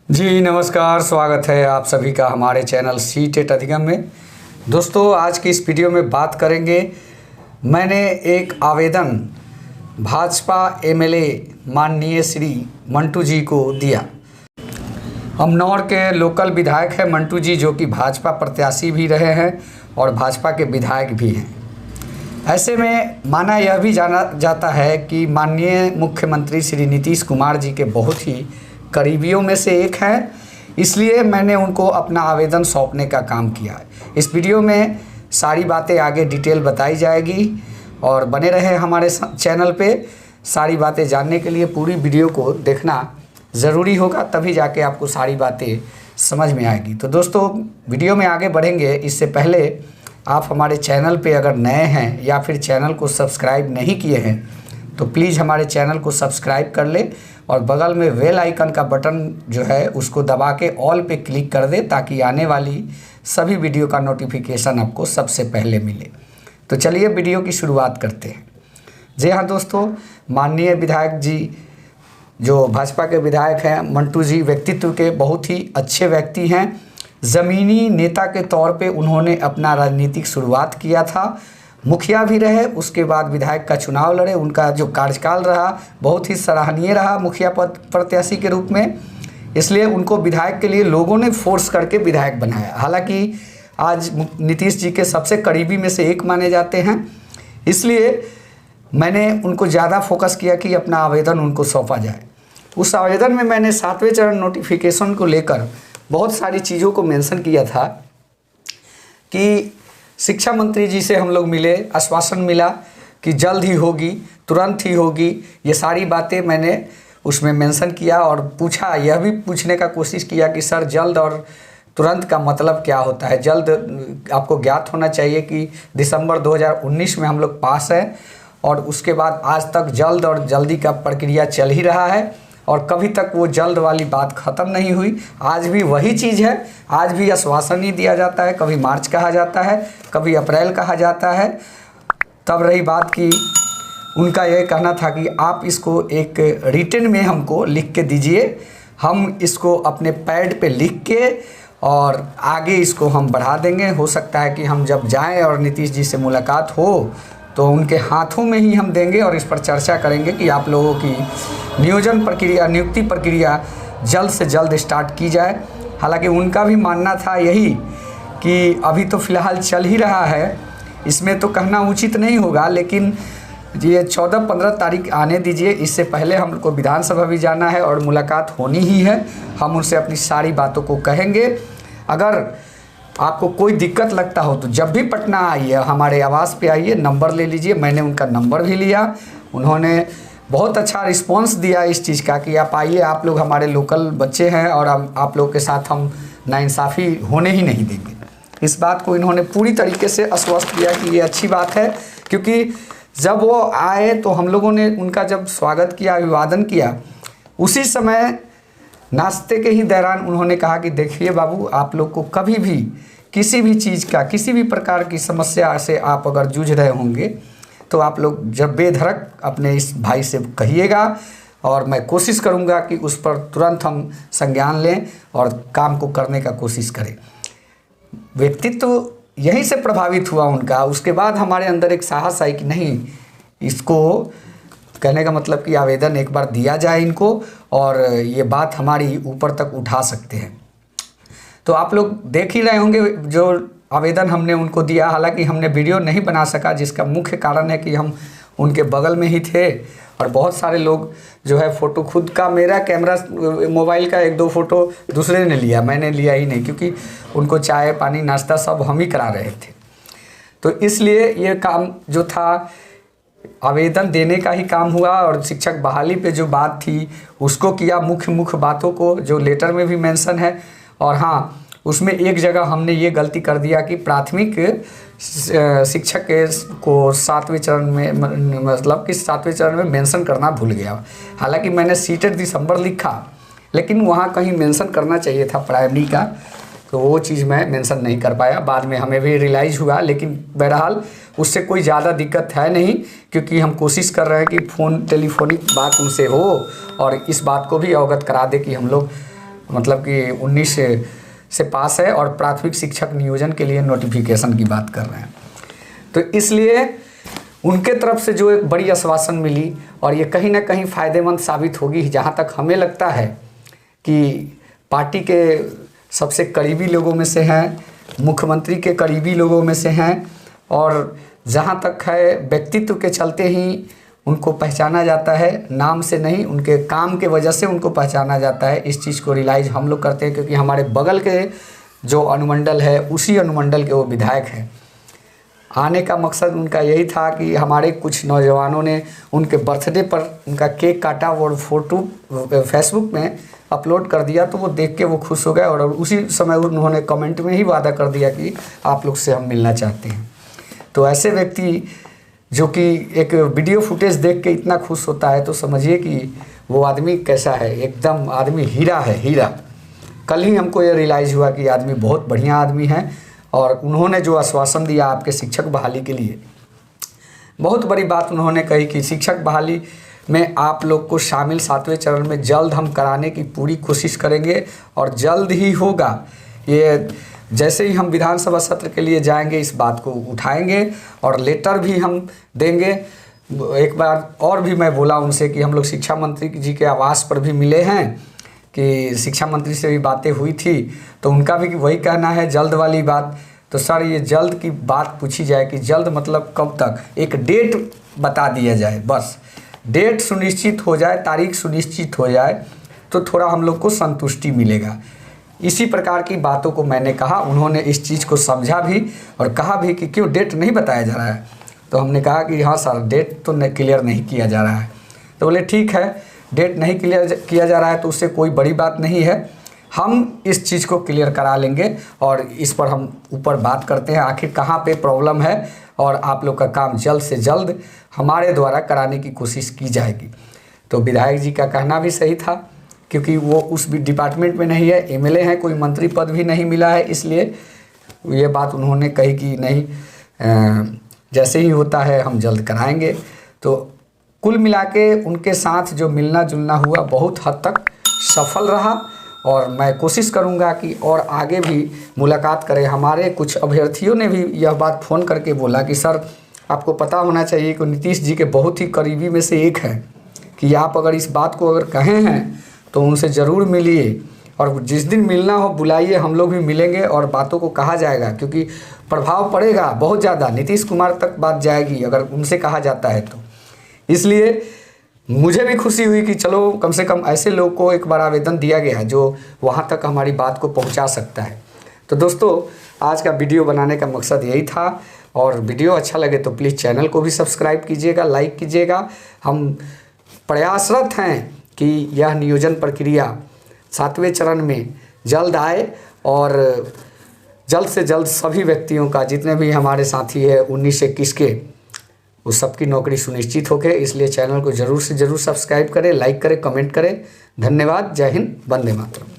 जी नमस्कार, स्वागत है आप सभी का हमारे चैनल सी-टेट अधिगम में। दोस्तों, आज की इस वीडियो में बात करेंगे। मैंने एक आवेदन भाजपा एमएलए माननीय श्री मंटू जी को दिया। अमनौर के लोकल विधायक हैं मंटू जी, जो कि भाजपा प्रत्याशी भी रहे हैं और भाजपा के विधायक भी हैं। ऐसे में माना यह भी जाना जाता है कि माननीय मुख्यमंत्री श्री नीतीश कुमार जी के बहुत ही करीबियों में से एक हैं, इसलिए मैंने उनको अपना आवेदन सौंपने का काम किया है। इस वीडियो में सारी बातें आगे डिटेल बताई जाएगी और बने रहे हमारे चैनल पे। सारी बातें जानने के लिए पूरी वीडियो को देखना ज़रूरी होगा, तभी जाके आपको सारी बातें समझ में आएगी। तो दोस्तों, वीडियो में आगे बढ़ेंगे इससे पहले आप हमारे चैनल पे अगर नए हैं या फिर चैनल को सब्सक्राइब नहीं किए हैं तो प्लीज़ हमारे चैनल को सब्सक्राइब कर ले और बगल में बेल आइकन का बटन जो है उसको दबा के ऑल पे क्लिक कर दे, ताकि आने वाली सभी वीडियो का नोटिफिकेशन आपको सबसे पहले मिले। तो चलिए वीडियो की शुरुआत करते हैं। जी हाँ दोस्तों, माननीय विधायक जी जो भाजपा के विधायक हैं मंटू जी, व्यक्तित्व के बहुत ही अच्छे व्यक्ति हैं। ज़मीनी नेता के तौर पे उन्होंने अपना राजनीतिक शुरुआत किया था, मुखिया भी रहे, उसके बाद विधायक का चुनाव लड़े। उनका जो कार्यकाल रहा बहुत ही सराहनीय रहा मुखिया पद प्रत्याशी के रूप में, इसलिए उनको विधायक के लिए लोगों ने फोर्स करके विधायक बनाया। हालांकि आज नीतीश जी के सबसे करीबी में से एक माने जाते हैं, इसलिए मैंने उनको ज़्यादा फोकस किया कि अपना आवेदन उनको सौंपा जाए। उस आवेदन में मैंने 7वें चरण नोटिफिकेशन को लेकर बहुत सारी चीज़ों को मेंशन किया था कि शिक्षा मंत्री जी से हम लोग मिले, आश्वासन मिला कि जल्द ही होगी, तुरंत ही होगी। ये सारी बातें मैंने उसमें मेंशन किया और पूछा, यह भी पूछने का कोशिश किया कि सर जल्द और तुरंत का मतलब क्या होता है। जल्द आपको ज्ञात होना चाहिए कि दिसंबर 2019 में हम लोग पास हैं और उसके बाद आज तक जल्द और जल्दी का प्रक्रिया चल ही रहा है और कभी तक वो जल्द वाली बात ख़त्म नहीं हुई। आज भी वही चीज़ है, आज भी आश्वासन ही दिया जाता है, कभी मार्च कहा जाता है, कभी अप्रैल कहा जाता है। तब रही बात कि उनका यह कहना था कि आप इसको एक रिटन में हमको लिख के दीजिए, हम इसको अपने पैड पे लिख के और आगे इसको हम बढ़ा देंगे। हो सकता है कि हम जब जाएं और नीतीश जी से मुलाकात हो तो उनके हाथों में ही हम देंगे और इस पर चर्चा करेंगे कि आप लोगों की नियुक्ति प्रक्रिया जल्द से जल्द स्टार्ट की जाए। हालांकि उनका भी मानना था यही कि अभी तो फ़िलहाल चल ही रहा है, इसमें तो कहना उचित नहीं होगा, लेकिन ये 14-15 तारीख आने दीजिए। इससे पहले हमको विधानसभा भी जाना है और मुलाकात होनी ही है। हम उनसे अपनी सारी बातों को कहेंगे। अगर आपको कोई दिक्कत लगता हो तो जब भी पटना आइए, हमारे आवास पे आइए, नंबर ले लीजिए। मैंने उनका नंबर भी लिया, उन्होंने बहुत अच्छा रिस्पांस दिया इस चीज़ का कि आप आइए, आप लोग हमारे लोकल बच्चे हैं और आप लोग के साथ हम नाइंसाफ़ी होने ही नहीं देंगे। इस बात को इन्होंने पूरी तरीके से आश्वस्त किया कि ये अच्छी बात है, क्योंकि जब वो आए तो हम लोगों ने उनका जब स्वागत किया, अभिवादन किया, उसी समय नाश्ते के ही दौरान उन्होंने कहा कि देखिए बाबू, आप लोग को कभी भी किसी भी चीज़ का, किसी भी प्रकार की समस्या से आप अगर जूझ रहे होंगे तो आप लोग जब बेधड़क अपने इस भाई से कहिएगा और मैं कोशिश करूंगा कि उस पर तुरंत हम संज्ञान लें और काम को करने का कोशिश करें। व्यक्तित्व यहीं से प्रभावित हुआ उनका। उसके बाद हमारे अंदर एक साहस आई कि नहीं, इसको कहने का मतलब कि आवेदन एक बार दिया जाए इनको और ये बात हमारी ऊपर तक उठा सकते हैं। तो आप लोग देख ही रहे होंगे जो आवेदन हमने उनको दिया। हालांकि हमने वीडियो नहीं बना सका, जिसका मुख्य कारण है कि हम उनके बगल में ही थे और बहुत सारे लोग जो है फ़ोटो खुद का, मेरा कैमरा मोबाइल का 1-2 फ़ोटो दूसरे ने लिया, मैंने लिया ही नहीं, क्योंकि उनको चाय पानी नाश्ता सब हम ही करा रहे थे। तो इसलिए ये काम जो था आवेदन देने का ही काम हुआ और शिक्षक बहाली पे जो बात थी उसको किया, मुख्य बातों को जो लेटर में भी मेंशन है। और हाँ, उसमें एक जगह हमने ये गलती कर दिया कि प्राथमिक शिक्षक को 7वें चरण में, मतलब कि 7वें चरण में मेंशन करना भूल गया। हालांकि मैंने सी-टेट दिसंबर लिखा, लेकिन वहाँ कहीं मेंशन करना चाहिए था प्राइमरी का, तो वो चीज़ मैं मेंशन नहीं कर पाया। बाद में हमें भी रियलाइज़ हुआ, लेकिन बहरहाल उससे कोई ज़्यादा दिक्कत है नहीं, क्योंकि हम कोशिश कर रहे हैं कि टेलीफोनिक बात उनसे हो और इस बात को भी अवगत करा दे कि हम लोग मतलब कि 19 से पास है और प्राथमिक शिक्षक नियोजन के लिए नोटिफिकेशन की बात कर रहे हैं। तो इसलिए उनके तरफ से जो एक बड़ी आश्वासन मिली और ये कहीं ना कहीं फ़ायदेमंद साबित होगी, जहाँ तक हमें लगता है कि पार्टी के सबसे करीबी लोगों में से हैं, मुख्यमंत्री के करीबी लोगों में से हैं, और जहाँ तक है व्यक्तित्व के चलते ही उनको पहचाना जाता है, नाम से नहीं, उनके काम के वजह से उनको पहचाना जाता है। इस चीज़ को रियलाइज़ हम लोग करते हैं क्योंकि हमारे बगल के जो अनुमंडल है उसी अनुमंडल के वो विधायक हैं। आने का मकसद उनका यही था कि हमारे कुछ नौजवानों ने उनके बर्थडे पर उनका केक काटा और फ़ोटो फेसबुक में अपलोड कर दिया, तो वो देख के वो खुश हो गए और उसी समय उन्होंने कमेंट में ही वादा कर दिया कि आप लोग से हम मिलना चाहते हैं। तो ऐसे व्यक्ति जो कि एक वीडियो फुटेज देख के इतना खुश होता है, तो समझिए कि वो आदमी कैसा है, एकदम आदमी हीरा है, हीरा। कल ही हमको ये रियलाइज़ हुआ कि आदमी बहुत बढ़िया आदमी है और उन्होंने जो आश्वासन दिया आपके शिक्षक बहाली के लिए, बहुत बड़ी बात उन्होंने कही कि शिक्षक बहाली में आप लोग को शामिल 7वें चरण में जल्द हम कराने की पूरी कोशिश करेंगे और जल्द ही होगा। ये जैसे ही हम विधानसभा सत्र के लिए जाएंगे इस बात को उठाएंगे और लेटर भी हम देंगे। एक बार और भी मैं बोला उनसे कि हम लोग शिक्षा मंत्री जी के आवास पर भी मिले हैं, कि शिक्षा मंत्री से भी बातें हुई थी, तो उनका भी वही कहना है जल्द वाली बात। तो सर ये जल्द की बात पूछी जाए कि जल्द मतलब कब तक, एक डेट बता दिया जाए, बस डेट सुनिश्चित हो जाए, तारीख सुनिश्चित हो जाए तो थोड़ा हम लोग को संतुष्टि मिलेगा। इसी प्रकार की बातों को मैंने कहा, उन्होंने इस चीज़ को समझा भी और कहा भी कि क्यों डेट नहीं बताया जा रहा है। तो हमने कहा कि हाँ सर डेट तो क्लियर नहीं किया जा रहा है। तो बोले ठीक है, डेट नहीं क्लियर किया जा रहा है तो उससे कोई बड़ी बात नहीं है, हम इस चीज़ को क्लियर करा लेंगे और इस पर हम ऊपर बात करते हैं आखिर कहाँ पे प्रॉब्लम है और आप लोग का काम जल्द से जल्द हमारे द्वारा कराने की कोशिश की जाएगी। तो विधायक जी का कहना भी सही था, क्योंकि वो उस डिपार्टमेंट में नहीं है, एमएलए हैं, कोई मंत्री पद भी नहीं मिला है, इसलिए ये बात उन्होंने कही कि नहीं जैसे ही होता है हम जल्द कराएंगे। तो कुल मिला के उनके साथ जो मिलना जुलना हुआ बहुत हद तक सफल रहा और मैं कोशिश करूंगा कि और आगे भी मुलाकात करें। हमारे कुछ अभ्यर्थियों ने भी यह बात फ़ोन करके बोला कि सर आपको पता होना चाहिए कि नीतीश जी के बहुत ही करीबी में से एक है, कि आप अगर इस बात को अगर कहे हैं तो उनसे ज़रूर मिलिए और जिस दिन मिलना हो बुलाइए, हम लोग भी मिलेंगे और बातों को कहा जाएगा, क्योंकि प्रभाव पड़ेगा बहुत ज़्यादा, नीतीश कुमार तक बात जाएगी अगर उनसे कहा जाता है तो। इसलिए मुझे भी खुशी हुई कि चलो कम से कम ऐसे लोग को एक बार आवेदन दिया गया जो वहाँ तक हमारी बात को पहुँचा सकता है। तो दोस्तों आज का वीडियो बनाने का मकसद यही था, और वीडियो अच्छा लगे तो प्लीज़ चैनल को भी सब्सक्राइब कीजिएगा, लाइक कीजिएगा। हम प्रयासरत हैं कि यह नियोजन प्रक्रिया 7वें चरण में जल्द आए और जल्द से जल्द सभी व्यक्तियों का, जितने भी हमारे साथी हैं 19 से 21 के, उस सबकी नौकरी सुनिश्चित हो गए। इसलिए चैनल को ज़रूर से ज़रूर सब्सक्राइब करें, लाइक करें, कमेंट करें। धन्यवाद। जय हिंद, वंदे मातरम।